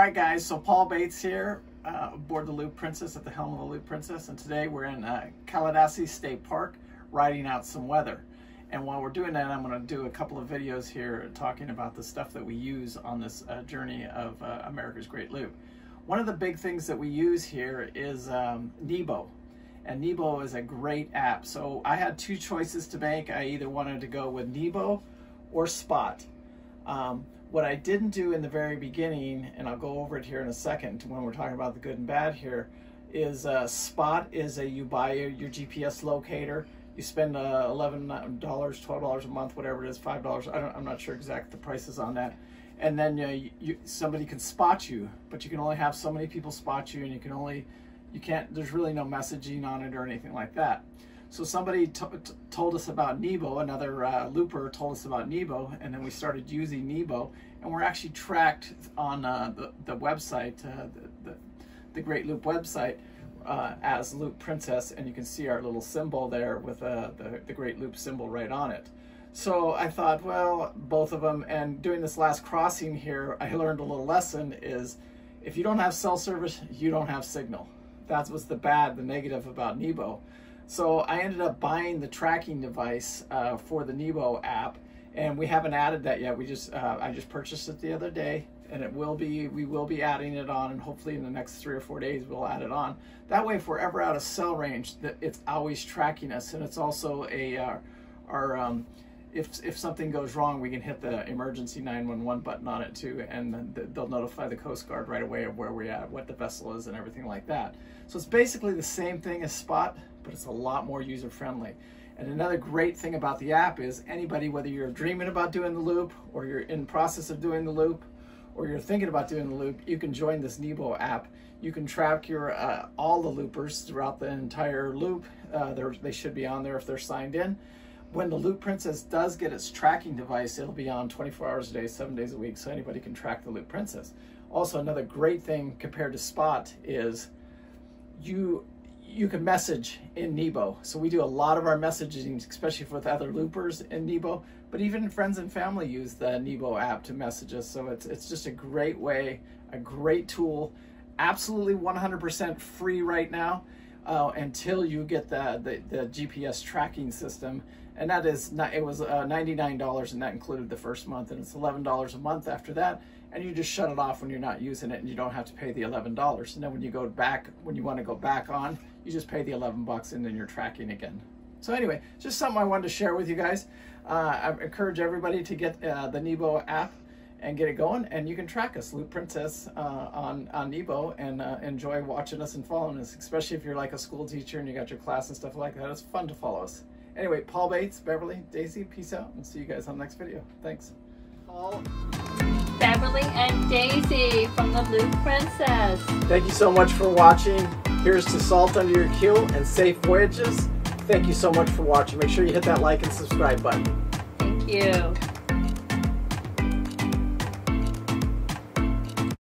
Alright guys, so Paul Bates here, aboard the Loop Princess, at the helm of the Loop Princess, and today we're in Kalidasi State Park riding out some weather. And while we're doing that, I'm going to do a couple of videos here talking about the stuff that we use on this journey of America's Great Loop. One of the big things that we use here is Nebo. And Nebo is a great app. So I had two choices to make. I either wanted to go with Nebo or Spot. What I didn't do in the very beginning, and I'll go over it here in a second when we're talking about the good and bad here, is Spot is you buy your GPS locator. You spend $11, $12 a month, whatever it is, $5. I'm not sure exact the prices on that. And then somebody can spot you, but you can only have so many people spot you, and you can't, there's really no messaging on it or anything like that. So somebody told us about Nebo, another looper told us about Nebo, and then we started using Nebo, and we're actually tracked on the website, the Great Loop website, as Loop Princess, and you can see our little symbol there with the Great Loop symbol right on it. So I thought, well, both of them, and doing this last crossing here, I learned a little lesson is, if you don't have cell service, you don't have signal. That was the negative about Nebo. So I ended up buying the tracking device for the Nebo app, and we haven't added that yet. I just purchased it the other day, and we will be adding it on, and hopefully in the next 3 or 4 days we'll add it on. That way, if we're ever out of cell range, that it's always tracking us, and it's also if something goes wrong, we can hit the emergency 911 button on it too, and then they'll notify the Coast Guard right away of where we're at, what the vessel is, and everything like that. So it's basically the same thing as Spot, but it's a lot more user-friendly. And another great thing about the app is anybody, whether you're dreaming about doing the loop, or you're in the process of doing the loop, or you're thinking about doing the loop, you can join this Nebo app. You can track your all the loopers throughout the entire loop. They should be on there if they're signed in. When the Loop Princess does get its tracking device, it'll be on 24 hours a day, 7 days a week, so anybody can track the Loop Princess. Also, another great thing compared to Spot is you can message in Nebo. So we do a lot of our messaging, especially with other loopers in Nebo, but even friends and family use the Nebo app to message us. So it's just a great way, a great tool, absolutely 100% free right now until you get the GPS tracking system. And that is it was $99, and that included the first month, and it's $11 a month after that. And you just shut it off when you're not using it, and you don't have to pay the $11. And then when you want to go back on, you just pay the $11 and then you're tracking again. So anyway, just something I wanted to share with you guys. I encourage everybody to get the Nebo app and get it going, and you can track us, Loop Princess, on Nebo, and enjoy watching us and following us, especially if you're like a school teacher and you got your class and stuff like that. It's fun to follow us. Anyway, Paul Bates, Beverly, Daisy, peace out, and see you guys on the next video. Thanks. Paul. Beverly and Daisy from the Loop Princess. Thank you so much for watching. Here's to salt under your keel and safe voyages. Thank you so much for watching. Make sure you hit that like and subscribe button. Thank you.